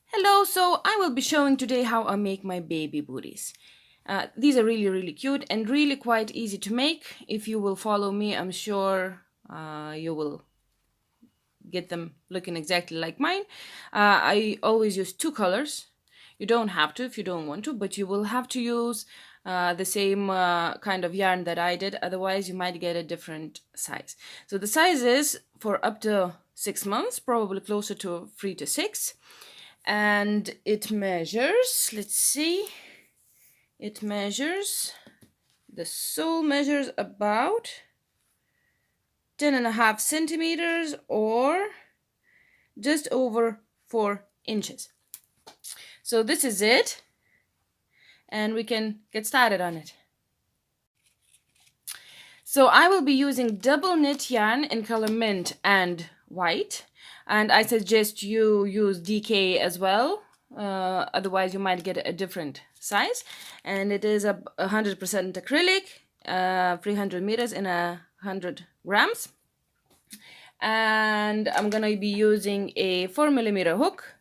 Hello, so I will be showing today how I make my baby booties. These are really cute and really quite easy to make. If you will follow me, I'm sure you will get them looking exactly like mine. I always use two colors. You don't have to if you don't want to, but you will have to use the same kind of yarn that I did. Otherwise, you might get a different size. So the size is for up to 6 months, probably closer to 3 to 6. And it measures, let's see, it measures, the sole measures about 10.5 centimeters or just over 4 inches. So this is it, and we can get started on it. So I will be using double knit yarn in color mint and white, and I suggest you use DK as well, otherwise you might get a different size. And it is a 100% acrylic, 300 meters in 100 grams. And I'm gonna be using a 4mm hook,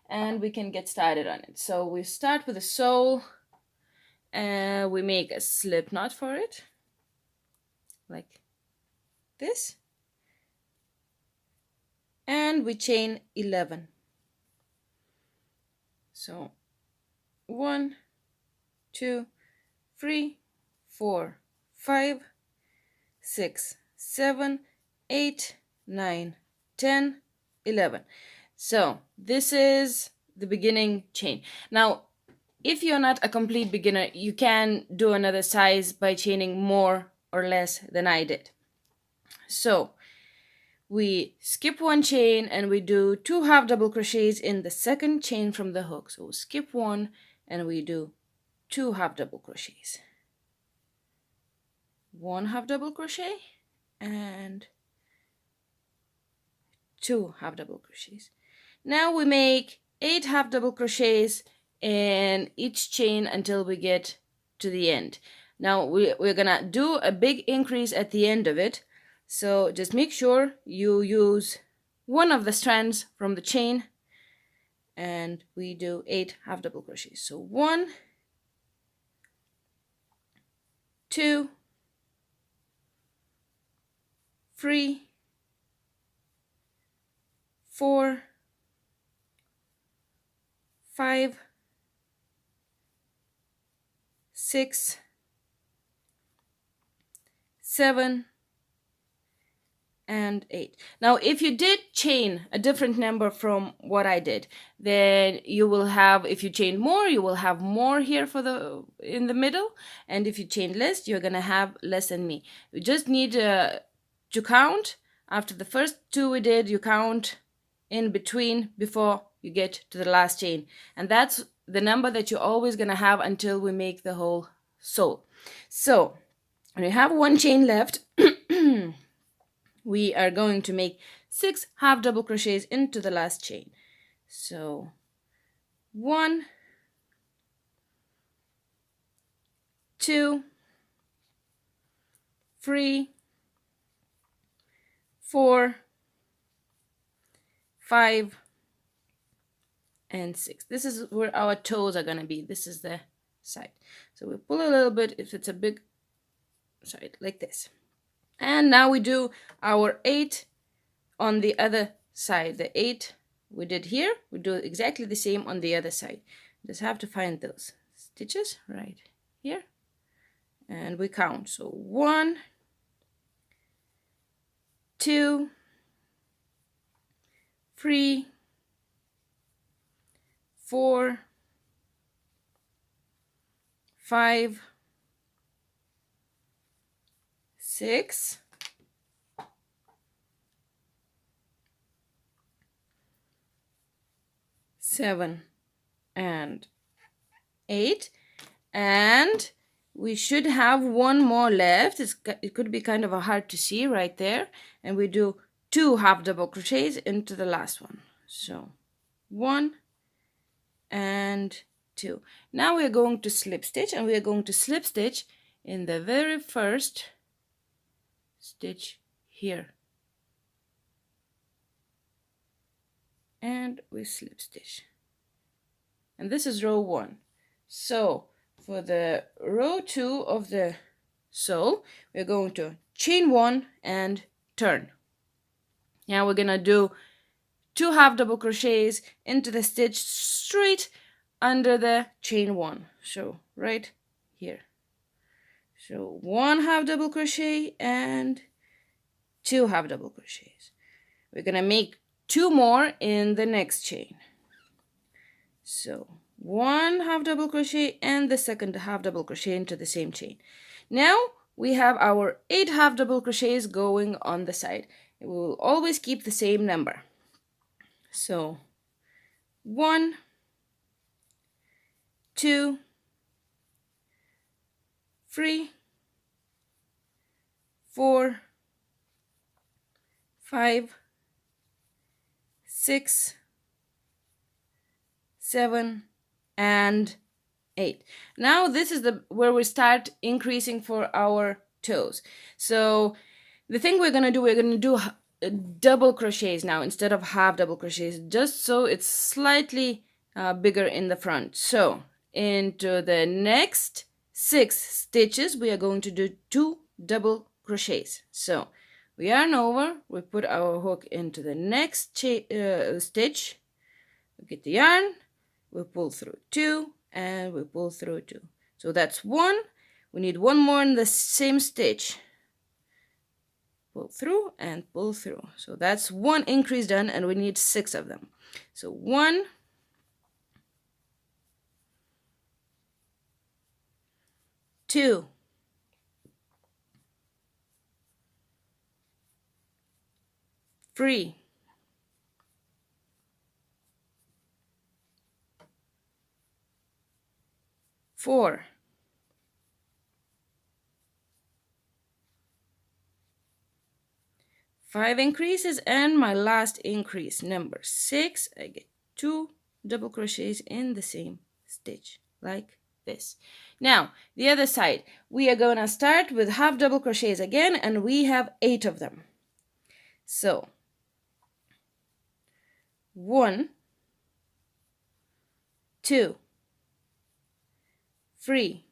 and we can get started on it. So we start with the sole, and we make a slip knot for it like this, and we chain 11. So 1 2 3 4 5 6 7 8 9 10 11. So this is the beginning chain. Now if you're not a complete beginner, you can do another size by chaining more or less than I did. So we skip one chain and we do 2 half double crochets in the second chain from the hook. So we skip one and we do 2 half double crochets, 1 half double crochet and 2 half double crochets. Now we make 8 half double crochets in each chain until we get to the end. Now we're gonna do a big increase at the end of it, so just make sure you use one of the strands from the chain, and we do 8 half double crochets. So 1 2 3 4 5 6 7 and 8. Now if you did chain a different number from what I did, then you will have, if you chain more, you will have more here for the in the middle, and if you chain less, you're gonna have less than me. You just need to count. After the first two we did, you count in between before you get to the last chain, and that's the number that you're always gonna have until we make the whole sole. So when you have one chain left, we are going to make 6 half double crochets into the last chain. So 1 2 3 4 5 and 6. This is where our toes are gonna be. This is the side. So we pull a little bit if it's a big side, like this. And now we do our 8 on the other side. The 8 we did here, we do exactly the same on the other side. Just have to find those stitches right here, and we count. So 1 2 3 4 5 6 7 and 8, and we should have one more left. It could be kind of hard to see right there, and we do 2 half double crochets into the last one. So 1 and 2. Now we are going to slip stitch, and we are going to slip stitch in the very first stitch here, and we slip stitch. and this is row 1. So for the row 2 of the sole, we're going to chain 1 and turn. Now we're gonna do 2 half double crochets into the stitch straight under the chain 1. So right here. So 1 half double crochet and 2 half double crochets. We're gonna make 2 more in the next chain. So 1 half double crochet and the second half double crochet into the same chain. Now we have our 8 half double crochets going on the side. We will always keep the same number. So 1, 2, 3, 4, 5, 6, 7, and 8. Now this is where we start increasing for our toes. So the thing we're gonna do double crochets now instead of half double crochets, just so it's slightly bigger in the front. So into the next 6 stitches, we are going to do 2 double crochets. So we yarn over, we put our hook into the next stitch, we get the yarn, we pull through 2, and we pull through 2. So that's 1. We need 1 more in the same stitch. Pull through and pull through. So that's 1 increase done, and we need 6 of them. So 1, 2, 3, 4, 5 increases, and my last increase, number 6, I get 2 double crochets in the same stitch, like this. Now, the other side, we are going to start with half double crochets again, and we have 8 of them. So, 1, 2, 3,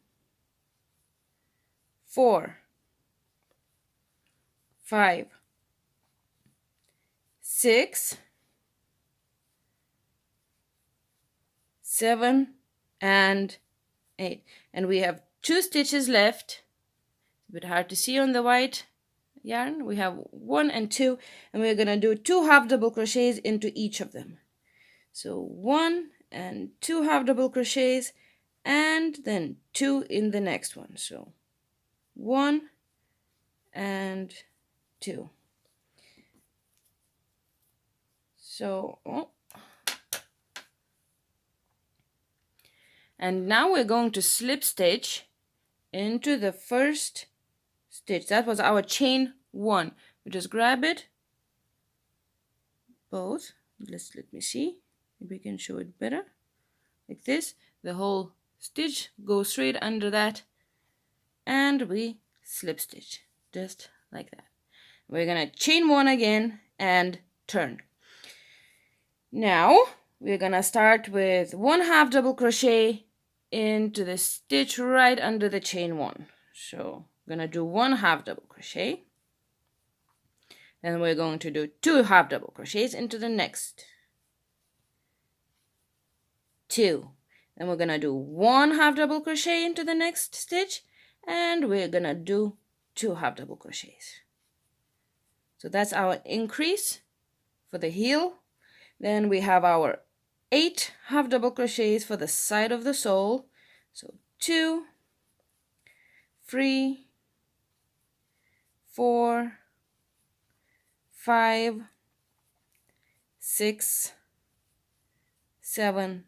4, 5, 6, 7, and 8. And we have 2 stitches left. It's a bit hard to see on the white yarn. We have 1 and 2, and we're going to do 2 half double crochets into each of them. So 1 and 2 half double crochets, and then 2 in the next one. So 1 and 2. So, and now we're going to slip stitch into the first stitch. That was our chain 1. We just grab it, both. Let me see. Maybe we can show it better. Like this. The whole stitch goes straight under that, and we slip stitch just like that. We're gonna chain 1 again and turn. Now we're gonna start with 1 half double crochet into the stitch right under the chain 1. So I'm gonna do 1 half double crochet, then we're going to do 2 half double crochets into the next 2. Then we're gonna do 1 half double crochet into the next stitch, and we're gonna do 2 half double crochets. So that's our increase for the heel. Then we have our 8 half double crochets for the side of the sole. So 2, 3, 4, 5, 6, 7,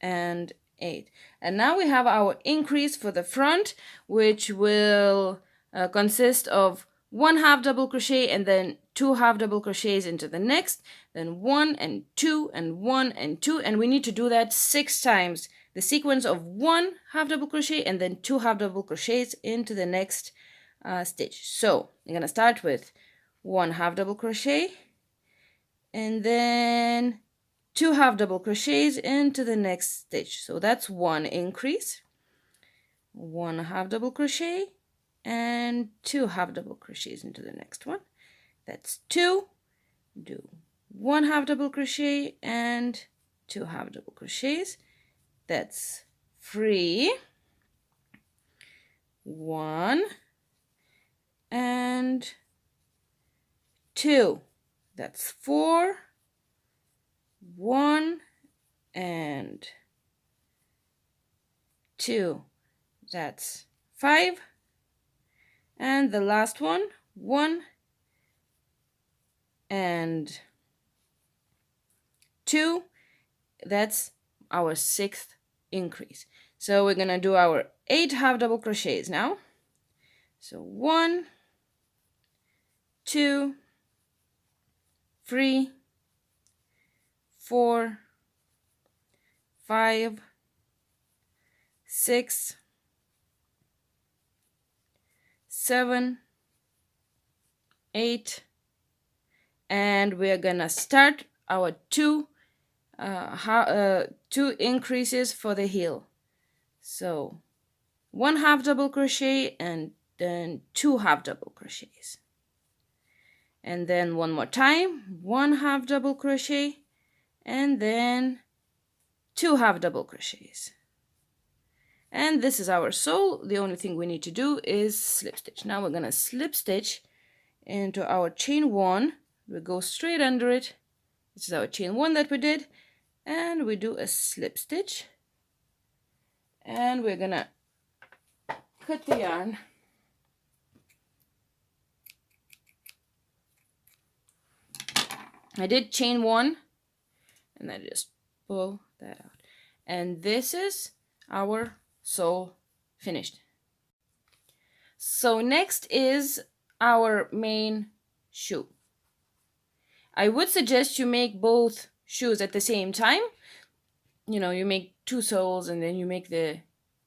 and 8. And now we have our increase for the front, which will consist of 1 half double crochet and then 2 half double crochets into the next, then 1 and 2 and 1 and 2, and we need to do that 6 times. The sequence of 1 half double crochet and then 2 half double crochets into the next stitch. So I'm gonna start with 1 half double crochet, and then 2 half double crochets into the next stitch. So that's 1 increase, 1 half double crochet, and 2 half double crochets into the next one. That's 2. Do 1 half double crochet and 2 half double crochets. That's 3, 1 and 2. That's 4, 1 and 2. That's 5. And the last one, 1 and 2. That's our 6th increase. So we're gonna do our 8 half double crochets now. So 1, 2, 3, 4, 5, 6, 7, 8, and we're gonna start our two increases for the heel. So 1 half double crochet and then 2 half double crochets, and then one more time 1 half double crochet and then 2 half double crochets. And this is our sole. The only thing we need to do is slip stitch. Now we're gonna slip stitch into our chain 1. We go straight under it. This is our chain 1 that we did, and we do a slip stitch, and we're gonna cut the yarn. I did chain 1 and I just pull that out, and this is our sole finished. So next is our main shoe. I would suggest you make both shoes at the same time. You know, you make 2 soles and then you make the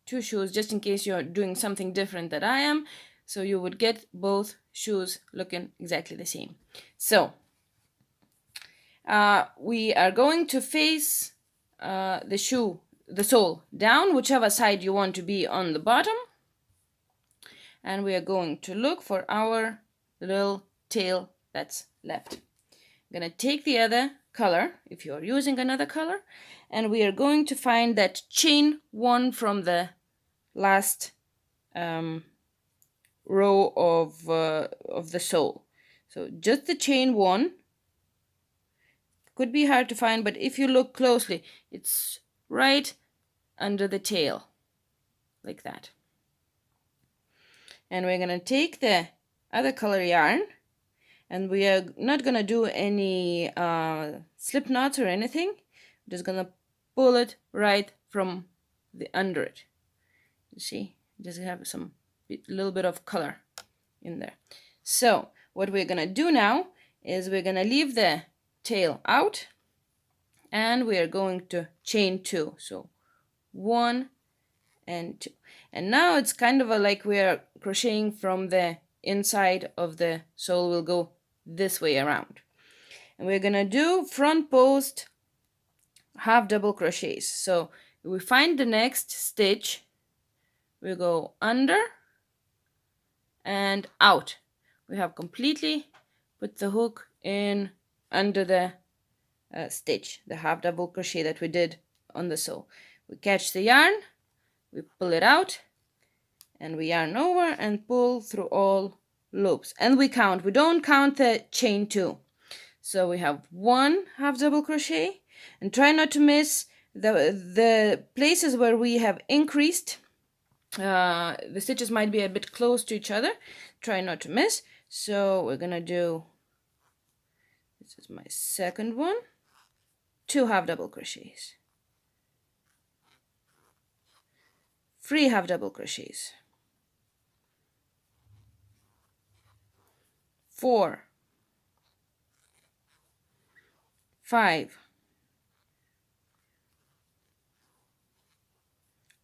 2 shoes, just in case you're doing something different that I am. So you would get both shoes looking exactly the same. So we are going to face the sole down, whichever side you want to be on the bottom. And we are going to look for our little tail that's left. I'm going to take the other color, if you're using another color, and we are going to find that chain 1 from the last row of the sole. So just the chain 1. Could be hard to find, but if you look closely, it's right under the tail, like that. And we're going to take the other color yarn, and we are not going to do any slip knots or anything. We're just going to pull it right from the under it. You see, just have some little bit of color in there. So what we're going to do now is we're going to leave the tail out, and we are going to chain 2. So 1 and 2, and now it's kind of like we are crocheting from the inside of the sole. We'll go this way around, and we're gonna do front post half double crochets. So we find the next stitch, we go under and out. We have completely put the hook in under the stitch, the half double crochet that we did on the sole. We catch the yarn, we pull it out, and we yarn over and pull through all loops, and we count. We don't count the chain 2. So we have 1 half double crochet, and try not to miss the places where we have increased. The stitches might be a bit close to each other. Try not to miss. So we're gonna do, this is my second one, 2 half double crochets, 3 half double crochets, 4, 5,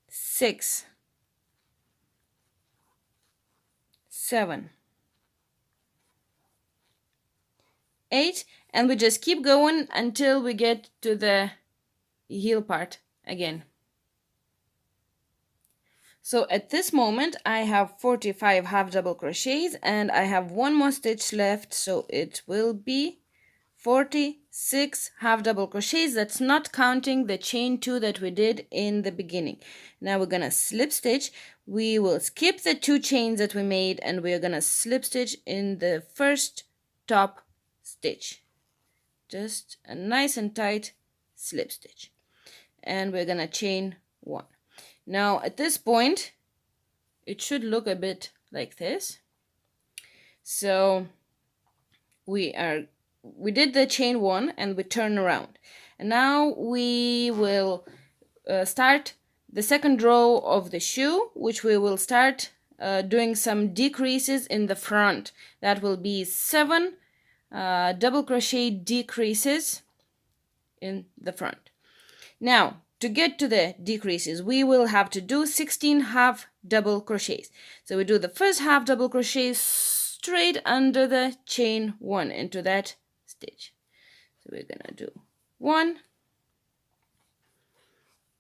6, 7, 8, and we just keep going until we get to the heel part again. So at this moment I have 45 half double crochets and I have one more stitch left, so it will be 46 half double crochets. That's not counting the chain 2 that we did in the beginning. Now we're gonna slip stitch. We will skip the 2 chains that we made and we're gonna slip stitch in the first top stitch. Just a nice and tight slip stitch. And we're gonna chain 1. Now at this point it should look a bit like this. So we did the chain 1 and we turn around, and now we will start the second row of the shoe, which we will start doing some decreases in the front. That will be 7 double crochet decreases in the front. Now to get to the decreases we will have to do 16 half double crochets. So we do the first half double crochet straight under the chain 1 into that stitch. So we're gonna do 1,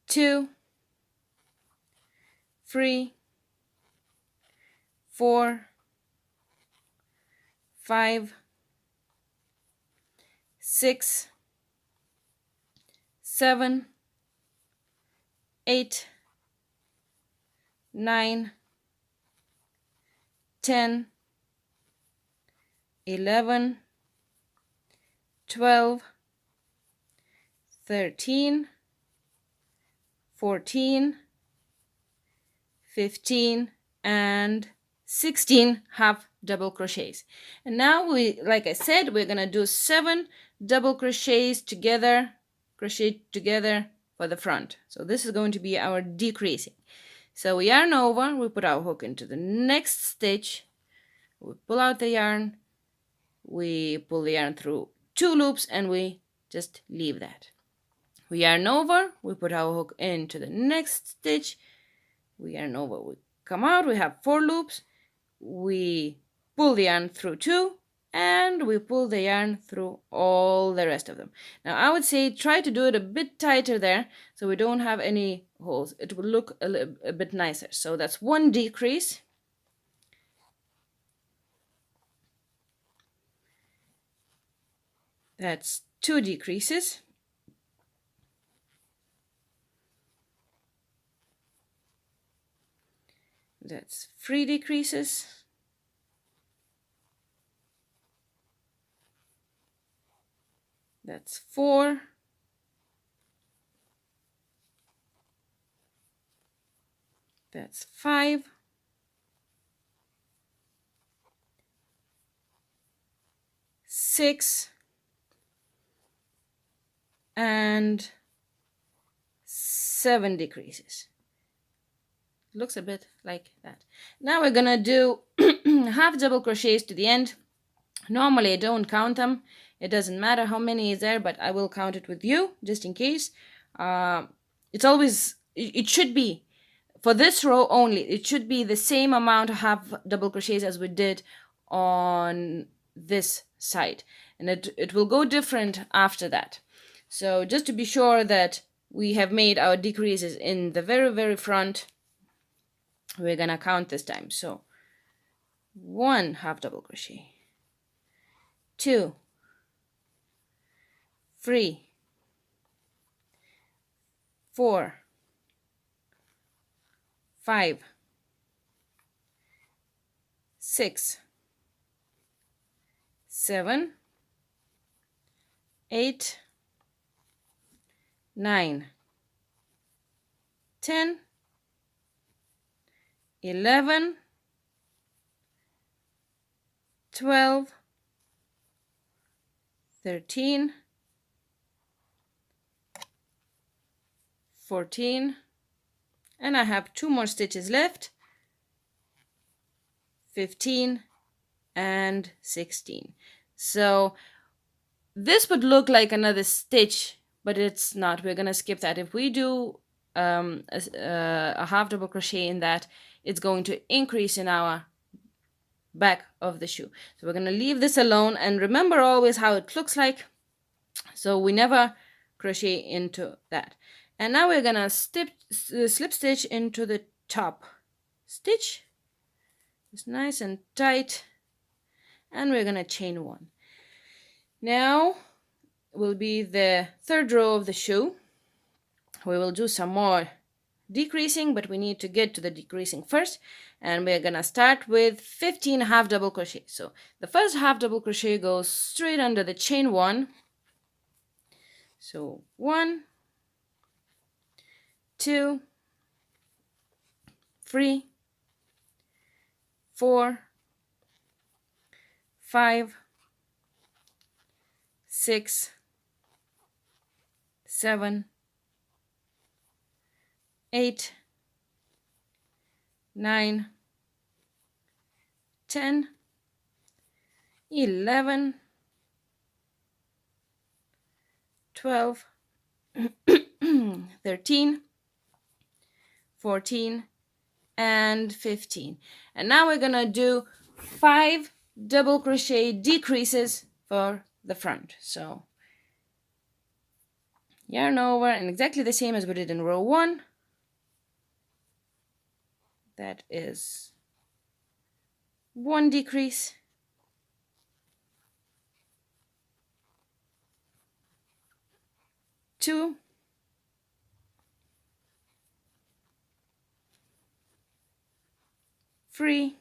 2, 3, 4, 5, 6, 7, 8, 9, 10, 11, 12, 13, 14, 15, and 16 half double crochets. And now like I said, we're gonna do 7 double crochets together, crochet together for the front. So this is going to be our decreasing. So we yarn over, we put our hook into the next stitch, we pull out the yarn, we pull the yarn through 2 loops, and we just leave that. We yarn over, we put our hook into the next stitch, we yarn over, we come out, we have 4 loops, we pull the yarn through 2, and we pull the yarn through all the rest of them. Now I would say try to do it a bit tighter there so we don't have any holes. It will look a bit nicer. So that's 1 decrease. That's 2 decreases. That's 3 decreases. That's 4. That's 5. Six. And 7 decreases. Looks a bit like that. Now we're gonna do half double crochets to the end. Normally I don't count them. It doesn't matter how many is there, but I will count it with you just in case. It should be, for this row only, it should be the same amount of half double crochets as we did on this side. And it will go different after that. So just to be sure that we have made our decreases in the very, very front, we're gonna count this time. So 1 half double crochet, 2, 3, 4, 5, 6, 7, 8, 9, 10, 11, 12, 13, 14, and I have 2 more stitches left, 15 and 16. So this would look like another stitch, but it's not. We're gonna skip that. If we do a half double crochet in that, it's going to increase in our back of the shoe. So we're going to leave this alone, and remember always how it looks like, so we never crochet into that. And now we're going to slip stitch into the top stitch. It's nice and tight, and we're going to chain 1. Now will be the third row of the shoe. We will do some more decreasing, but we need to get to the decreasing first, and we're gonna start with 15 half double crochet. So the first half double crochet goes straight under the chain 1. So 1, 2, 3, 4, 5, 6, 7, 8, 9, 10, 11, 12, 13, 14, and 15. And now we're gonna do 5 double crochet decreases for the front. So yarn over, and exactly the same as we did in row 1. That is 1 decrease, 2, 3,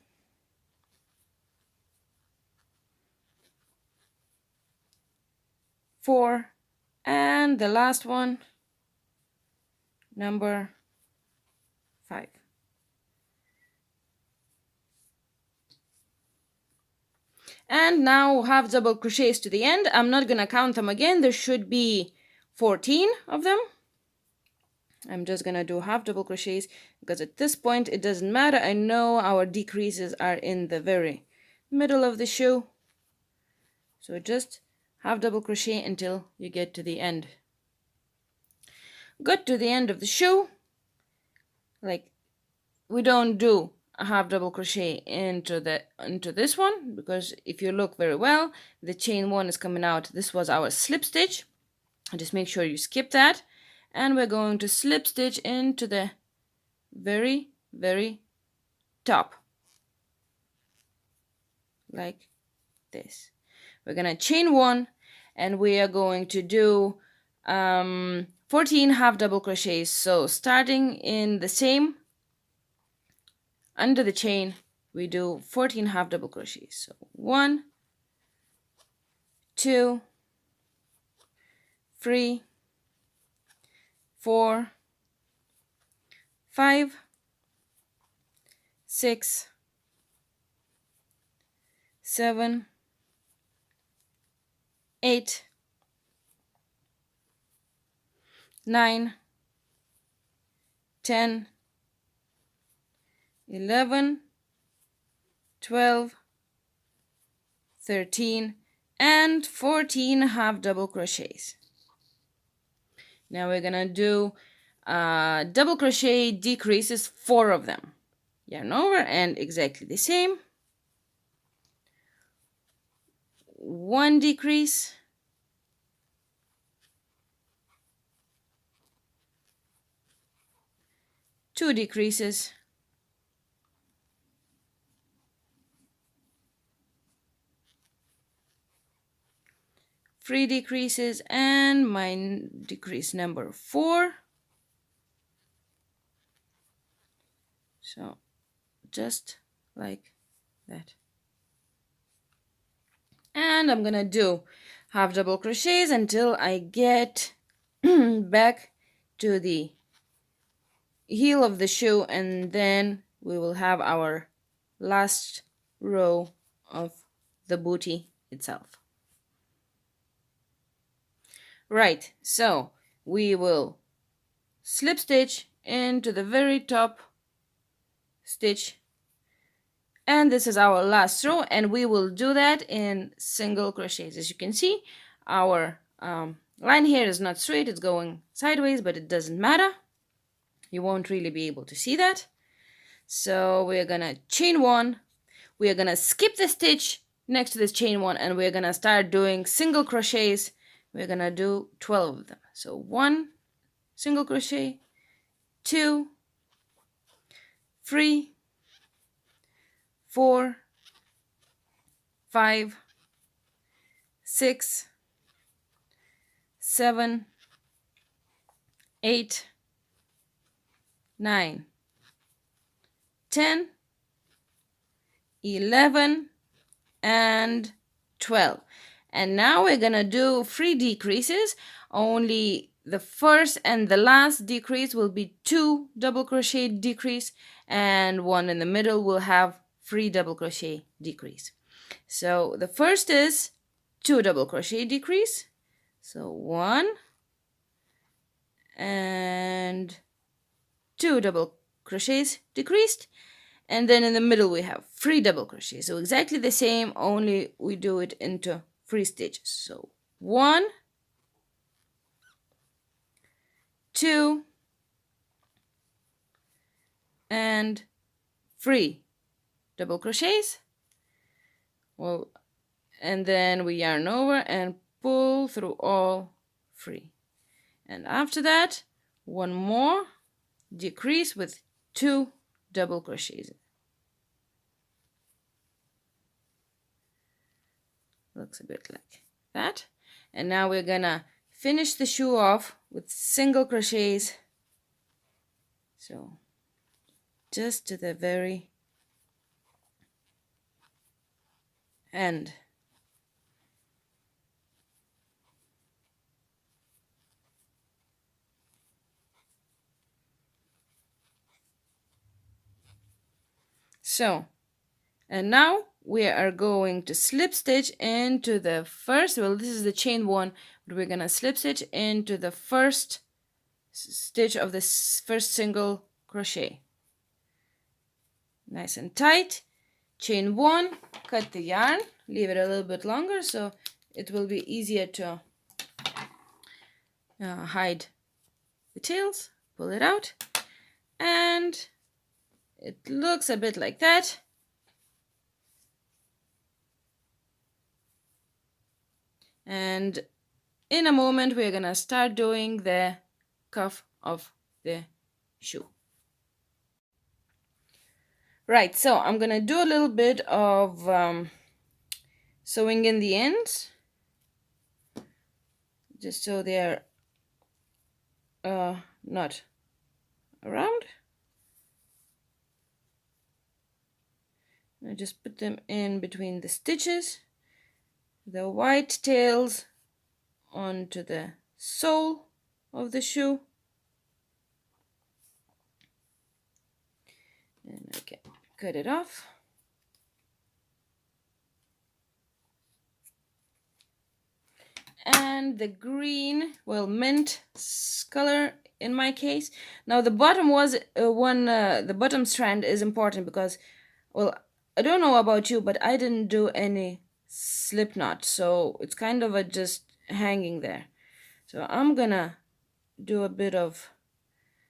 4, and the last one, number 5. And now half double crochets to the end. I'm not gonna count them again. There should be 14 of them. I'm just gonna do half double crochets because at this point it doesn't matter. I know our decreases are in the very middle of the shoe. So just half double crochet until you get to the end. Got to the end of the shoe. Like, we don't do a half double crochet into this one, because if you look very well, the chain 1 is coming out. This was our slip stitch. Just make sure you skip that, and we're going to slip stitch into the very top, like this. We're gonna chain 1, and we are going to do 14 half double crochets. So starting in the same, under the chain, we do 14 half double crochets. So 1, 2, 3, 4, 5, 6, 7, 8, 9, 10, 11, 12, 13, and 14 half double crochets. Now we're gonna do double crochet decreases, 4 of them. Yarn over, and exactly the same. 1 decrease, 2 decreases, 3 decreases, and my decrease number 4. So just like that. And I'm gonna do half double crochets until I get back to the heel of the shoe, and then we will have our last row of the booty itself. Right, so we will slip stitch into the very top stitch, and this is our last row, and we will do that in single crochets. As you can see, our line here is not straight, it's going sideways, but it doesn't matter. You won't really be able to see that. So we're gonna chain 1. we are gonna skip the stitch next to this chain 1 and we're gonna start doing single crochets. We're gonna do 12 of them. So 1 single crochet, 2, 3, 4, 5, 6, 7, 8, 9, 10, 11, and 12. And now we're gonna do 3 decreases. Only the first and the last decrease will be 2 double crochet decrease, and one in the middle will have 3 double crochet decrease. So the first is 2 double crochet decrease. So 1 and 2 double crochets decreased. And then in the middle we have 3 double crochets. So exactly the same, only we do it into 3 stitches. So 1, 2, and 3 double crochets. Well, and then we yarn over and pull through all 3. And after that, one more decrease with 2 double crochets. Looks a bit like that. And now we're gonna finish the shoe off with single crochets. So just to the very end. So, and now we are going to slip stitch into the first, well, this is the chain 1, but we're gonna slip stitch into the first stitch of this first single crochet. Nice and tight. Chain 1, cut the yarn, leave it a little bit longer so it will be easier to hide the tails. Pull it out, and it looks a bit like that. And in a moment we're gonna start doing the cuff of the shoe. Right, so I'm gonna do a little bit of sewing in the ends, just so they're not around. I just put them in between the stitches, the white tails onto the sole of the shoe, and I can cut it off. And the green, well, mint color in my case. Now the bottom was the bottom strand is important because, well, I don't know about you, but I didn't do any slip knot, so it's kind of just hanging there. So I'm gonna do a bit of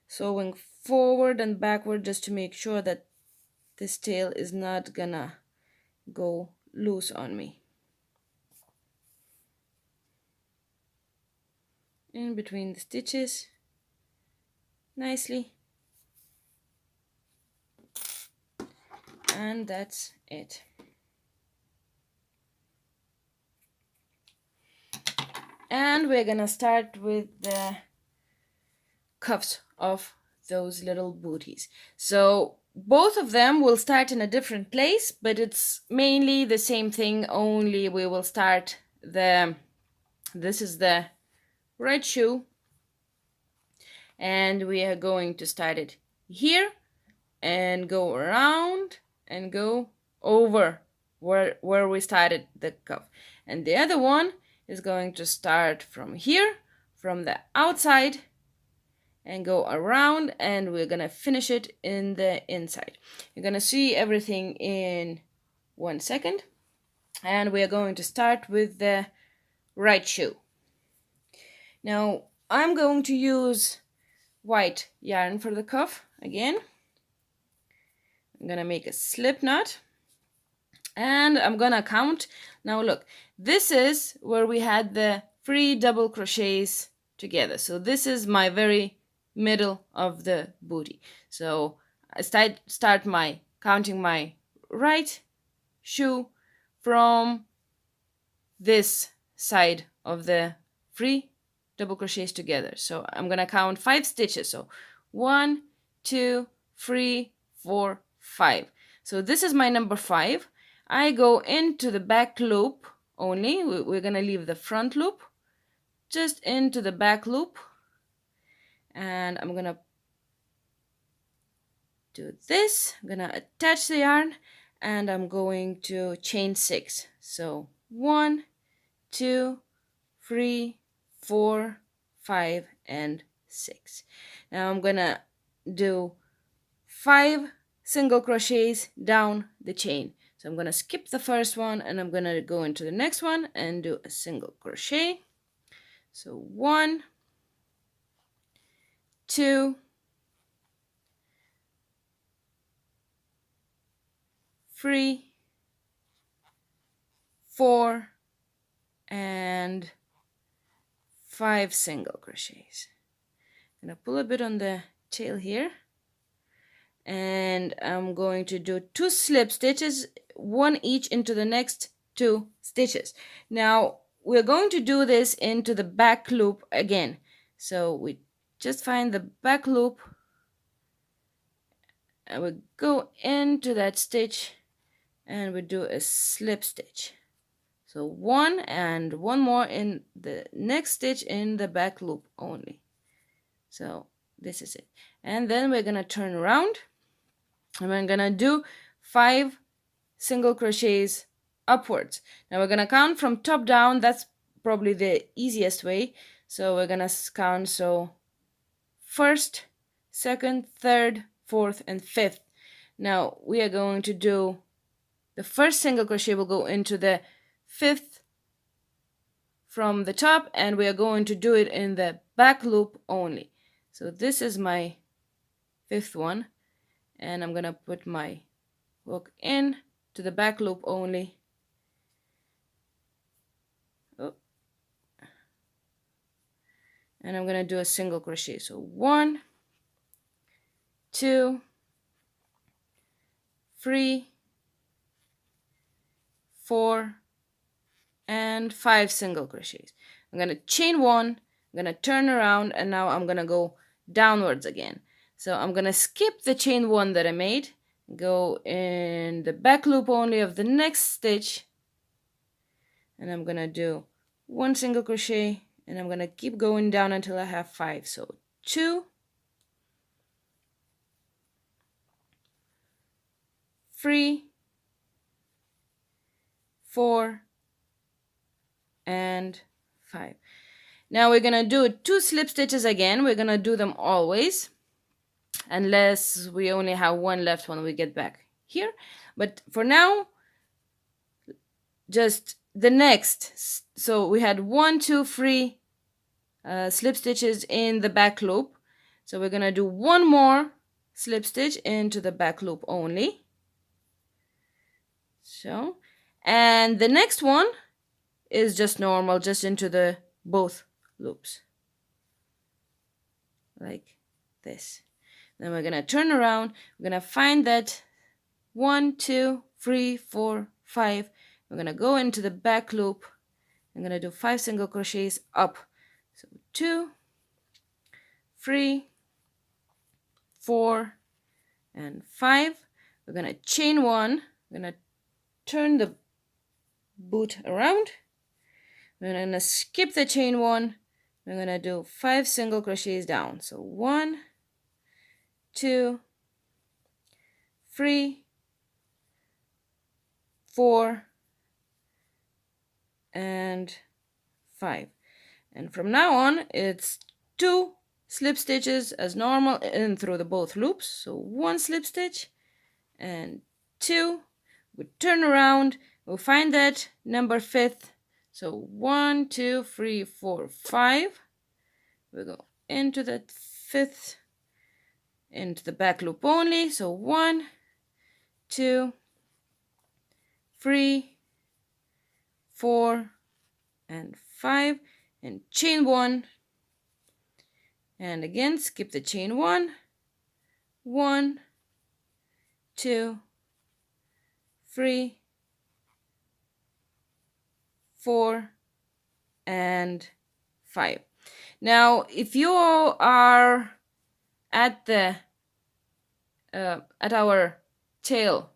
sewing forward and backward just to make sure that this tail is not gonna go loose on me. In between the stitches nicely, and that's it. And we're gonna start with the cuffs of those little booties. So both of them will start in a different place, but it's mainly the same thing, only we will start this is the right shoe, and we are going to start it here and go around and go over where we started the cuff, and the other one is going to start from here, from the outside, and go around, and we're gonna finish it in the inside. You're gonna see everything in 1 second, and we are going to start with the right shoe. Now I'm going to use white yarn for the cuff again. I'm gonna make a slip knot, And I'm gonna count. Now look, this is where we had the 3 double crochets together. So this is my very middle of the booty. So I start my counting my right shoe from this side of the 3 double crochets together. So I'm gonna count 5 stitches. So 1, 2, 3, 4, 5. So this is my number 5. I go into the back loop only. We're gonna leave the front loop, just into the back loop, and I'm gonna do this. I'm gonna attach the yarn, and I'm going to chain 6. So 1, 2, 3, 4, 5, and 6. Now I'm gonna do 5 single crochets down the chain. So I'm gonna skip the first one and I'm gonna go into the next one and do a single crochet. So 1, 2, 3, 4, and 5 single crochets. I'm gonna pull a bit on the tail here, and I'm going to do 2 slip stitches, one each into the next 2 stitches. Now we're going to do this into the back loop again. So we just find the back loop and we go into that stitch and we do a slip stitch. So 1 and 1 more in the next stitch in the back loop only. So this is it. And then we're gonna turn around and we're gonna do 5 single crochets upwards. Now we're gonna count from top down. That's probably the easiest way. So we're gonna count, so first, second, third, fourth, and fifth. Now we are going to do the first single crochet will go into the 5th from the top, and we are going to do it in the back loop only. So this is my 5th one, and I'm gonna put my hook in to the back loop only. Oh. And I'm gonna do a single crochet. So 1, 2, 3, 4, and 5 single crochets. I'm gonna chain 1, I'm gonna turn around, and now I'm gonna go downwards again. So I'm gonna skip the chain 1 that I made, go in the back loop only of the next stitch, and I'm gonna do 1 single crochet, and I'm gonna keep going down until I have 5. So 2, 3, 4, and 5. Now we're gonna do 2 slip stitches again. We're gonna do them always, unless we only have 1 left when we get back here. But for now, just the next. So we had 1, 2, 3 slip stitches in the back loop. So we're gonna do 1 more slip stitch into the back loop only. So, and the next one is just normal, just into the both loops, like this. Then we're gonna turn around, we're gonna find that 1, 2, 3, 4, 5. We're gonna go into the back loop. I'm gonna do 5 single crochets up. So 2, 3, 4, and 5. We're gonna chain 1. We're gonna turn the boot around. We're gonna skip the chain 1. We're gonna do 5 single crochets down. So 1, 2, 3, 4, and 5. And from now on, it's 2 slip stitches as normal in through the both loops. So 1 slip stitch and 2. We turn around, we'll find that number 5th. So 1, 2, 3, 4, 5. We go into that 5th, into the back loop only. So 1, 2, 3, 4, and 5, and chain 1, and again skip the chain 1, 1, 2, 3, 4, and 5. Now if you are at the at our tail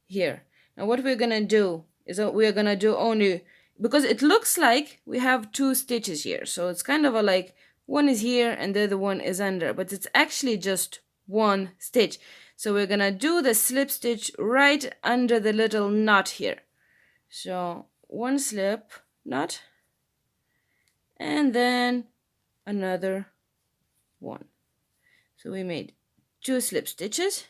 here, now what we're gonna do is we're gonna do only, because it looks like we have 2 stitches here, so it's kind of a like one is here and the other one is under, but it's actually just 1 stitch. So we're gonna do the slip stitch right under the little knot here. So 1 slip knot, and then another 1. So we made 2 slip stitches,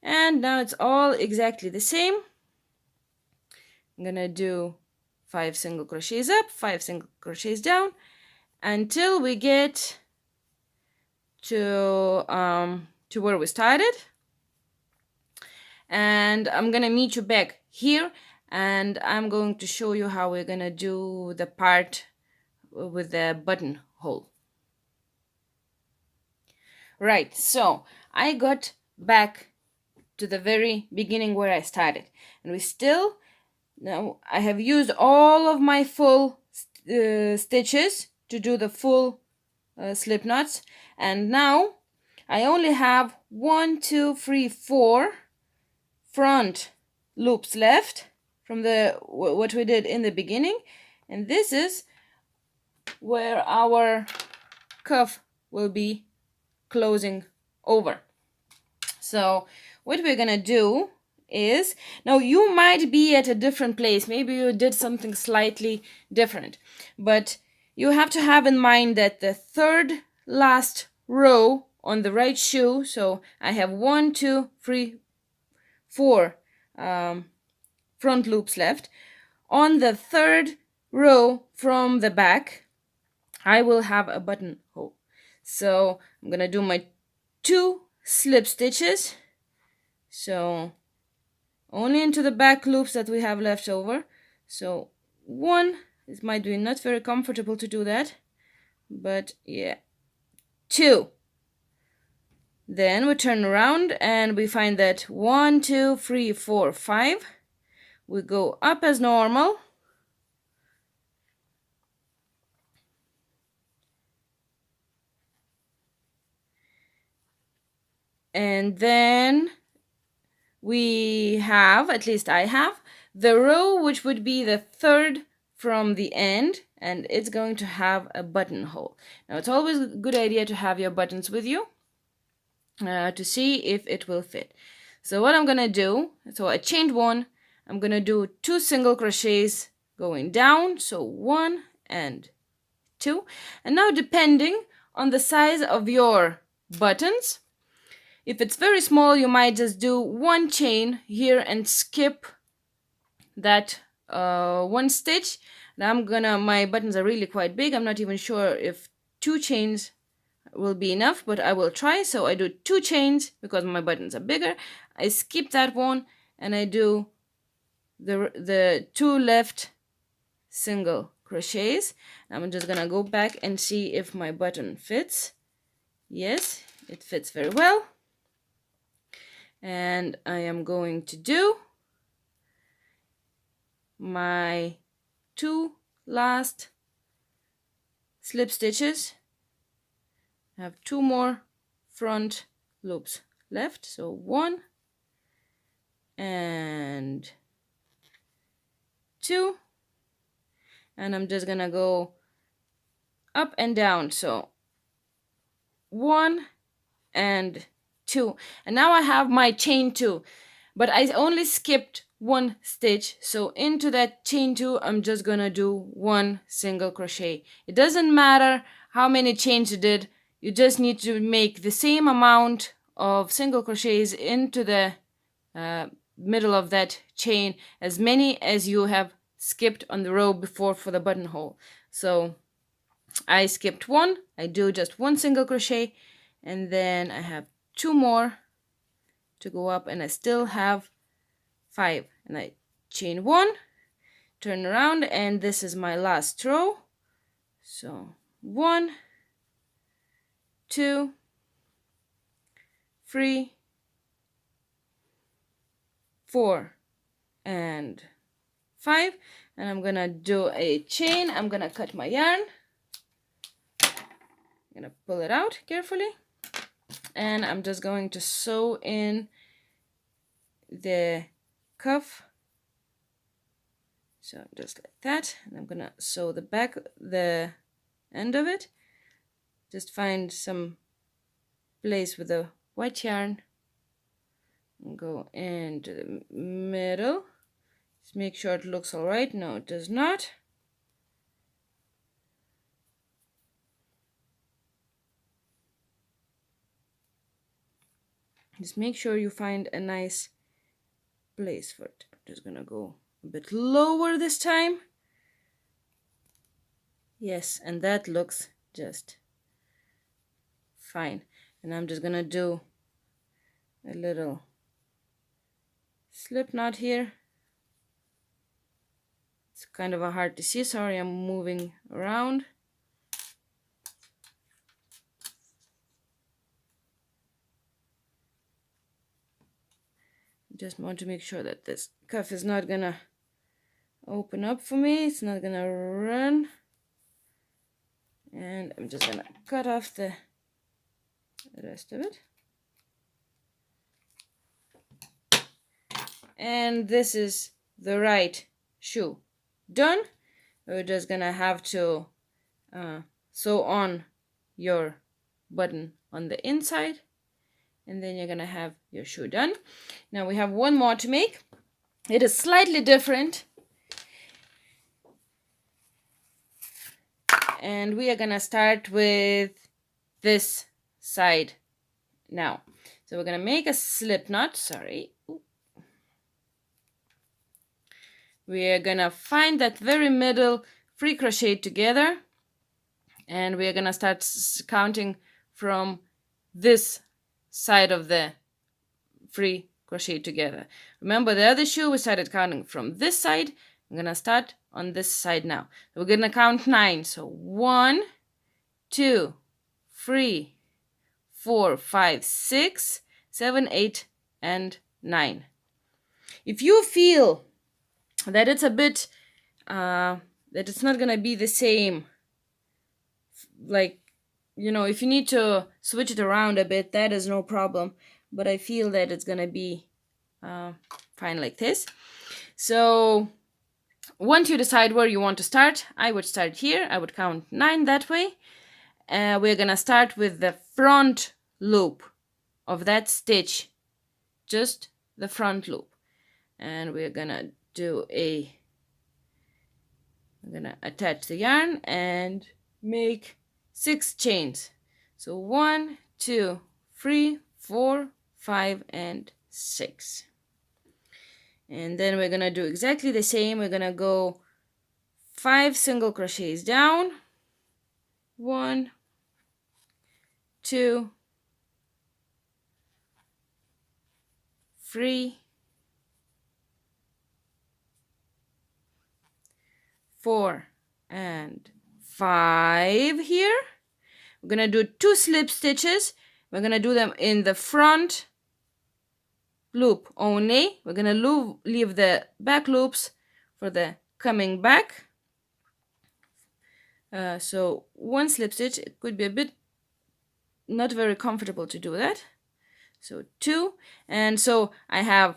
and now it's all exactly the same. I'm gonna do 5 single crochets up, 5 single crochets down, until we get to where we started. And I'm gonna meet you back here, and I'm going to show you how we're gonna do the part with the buttonhole. Right, so I got back to the very beginning where I started, and now I have used all of my full stitches to do the full slip knots, and now I only have 1, 2, 3, 4 front loops left from the what we did in the beginning, and this is where our cuff will be closing over. So what we're gonna do is, now you might be at a different place, maybe you did something slightly different, but you have to have in mind that the third last row on the right shoe, so I have 1, 2, 3, 4 front loops left. On the third row from the back, I will have a buttonhole. So I'm gonna do my 2 slip stitches, so only into the back loops that we have left over. So 1, it might be not very comfortable to do that, but yeah, 2. Then we turn around and we find that 1, 2, 3, 4, 5. We go up as normal, and then we have, at least I have, the row which would be the third from the end, and it's going to have a buttonhole. Now it's always a good idea to have your buttons with you to see if it will fit. So what I'm gonna do, so I chained 1, I'm gonna do 2 single crochets going down, so 1 and 2, and now depending on the size of your buttons, if it's very small, you might just do 1 chain here and skip that 1 stitch. Now my buttons are really quite big. I'm not even sure if 2 chains will be enough, but I will try. So I do 2 chains because my buttons are bigger. I skip that one and I do the 2 left single crochets. I'm just gonna go back and see if my button fits. Yes, it fits very well. And I am going to do my 2 last slip stitches. I have 2 more front loops left, so 1 and 2, and I'm just gonna go up and down, so 1 and 2, and now I have my chain 2, but I only skipped 1 stitch, so into that chain 2 I'm just gonna do 1 single crochet. It doesn't matter how many chains you did, you just need to make the same amount of single crochets into the middle of that chain, as many as you have skipped on the row before for the buttonhole. So I skipped 1, I do just 1 single crochet, and then I have 2 more to go up, and I still have 5, and I chain 1, turn around, and this is my last row. So 1, 2, 3, 4, and 5, and I'm gonna do a chain. I'm gonna cut my yarn. I'm gonna pull it out carefully, and I'm just going to sew in the cuff. So just like that, and I'm gonna sew the end of it. Just find some place with the white yarn and go into the middle. Just make sure it looks all right. No, it does not. Just make sure you find a nice place for it. I'm just gonna go a bit lower this time. Yes, and that looks just fine. And I'm just gonna do a little slip knot here. It's kind of hard to see. Sorry, I'm moving around. Just want to make sure that this cuff is not gonna open up for me. It's not gonna run. And I'm just gonna cut off the rest of it. And this is the right shoe done. We're just gonna have to sew on your button on the inside, and then you're gonna have your shoe done. Now we have one more to make. It is slightly different, and we are gonna start with this side now. So we're gonna make a slip knot. Sorry. We are gonna find that very middle free crochet together, and we are gonna start counting from this side of the free crochet together. Remember the other shoe, we started counting from this side. I'm gonna start on this side now. We're gonna count 9. So 1, 2, 3, 4, 5, 6, 7, 8, and 9. If you feel that it's a bit that it's not gonna be the same, like, you know, if you need to switch it around a bit, that is no problem, but I feel that it's gonna be fine like this. So once you decide where you want to start, I would start here. I would count 9 that way. We're gonna start with the front loop of that stitch, just the front loop, and we're gonna I'm gonna attach the yarn and make 6 chains. So 1, 2, 3, 4, 5, and 6. And then we're gonna do exactly the same. We're gonna go 5 single crochets down. 1, 2, 3, 4, and 5 here. We're gonna do 2 slip stitches. We're gonna do them in the front loop only. We're gonna leave the back loops for the coming back. So 1 slip stitch. It could be a bit not very comfortable to do that. So 2, and so I have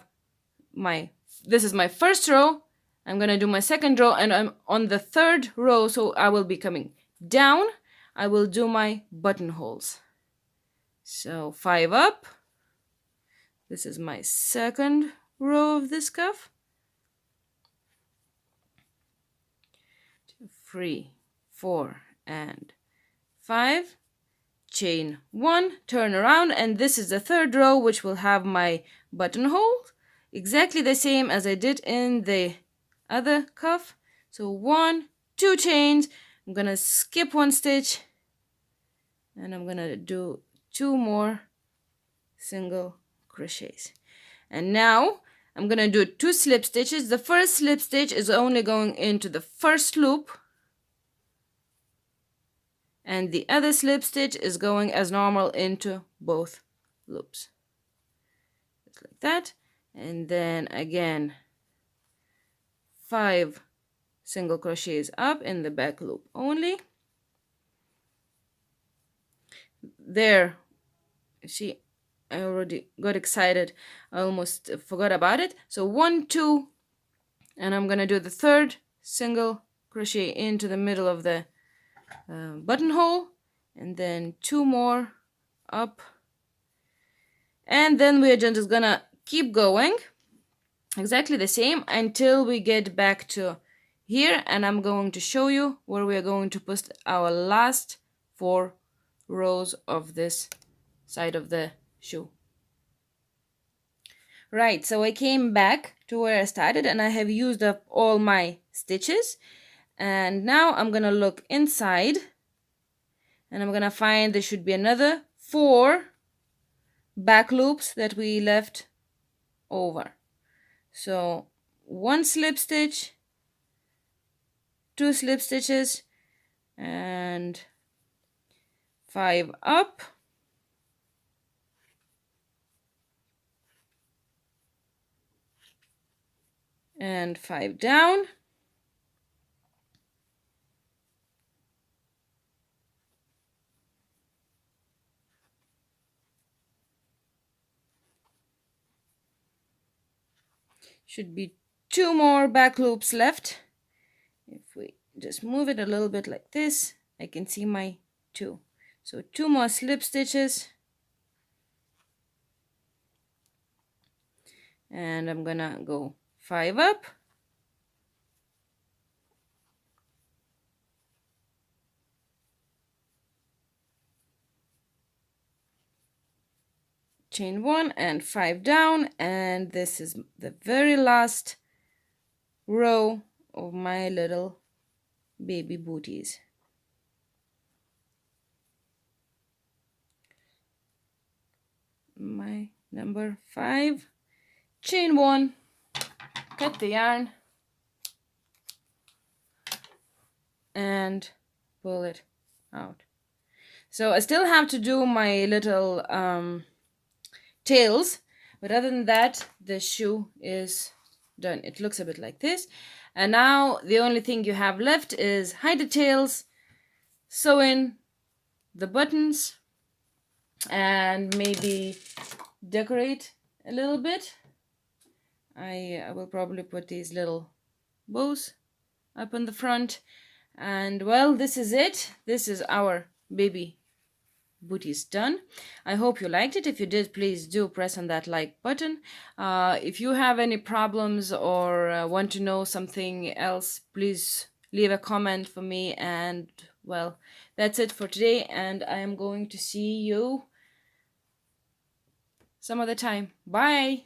this is my first row. I'm gonna do my second row, and I'm on the 3rd row, so I will be coming down. I will do my buttonholes. So 5 up. This is my 2nd row of this cuff. 2, 3, 4, and 5. Chain 1, turn around, and this is the 3rd row, which will have my buttonhole, exactly the same as I did in the other cuff. So 1, 2 chains. I'm gonna skip 1 stitch, and I'm gonna do 2 more single crochets. And now I'm gonna do 2 slip stitches. The first slip stitch is only going into the first loop, and the other slip stitch is going as normal into both loops, just like that. And then again 5 single crochets up in the back loop only. There, see, I already got excited, I almost forgot about it. So 1, 2, and I'm gonna do the third single crochet into the middle of the buttonhole, and then 2 more up, and then we're just gonna keep going exactly the same until we get back to here, and I'm going to show you where we are going to put our last 4 rows of this side of the shoe. Right, so I came back to where I started and I have used up all my stitches, and now I'm gonna look inside and I'm gonna find there should be another 4 back loops that we left over. So 1 slip stitch, 2 slip stitches, and 5 up, and 5 down, should be 2 more back loops left. If we just move it a little bit like this, I can see my 2. So 2 more slip stitches, and I'm gonna go 5 up, chain 1 and 5 down, and this is the very last row of my little baby booties. My number 5, chain 1, cut the yarn, and pull it out. So I still have to do my little tails, but other than that, the shoe is done. It looks a bit like this, and now the only thing you have left is hide the tails, sew in the buttons, and maybe decorate a little bit. I will probably put these little bows up in the front, and well, this is it. This is our baby booties done. I hope you liked it. If you did, please do press on that like button. If you have any problems or want to know something else, please leave a comment for me. And well, that's it for today, and I am going to see you some other time. Bye.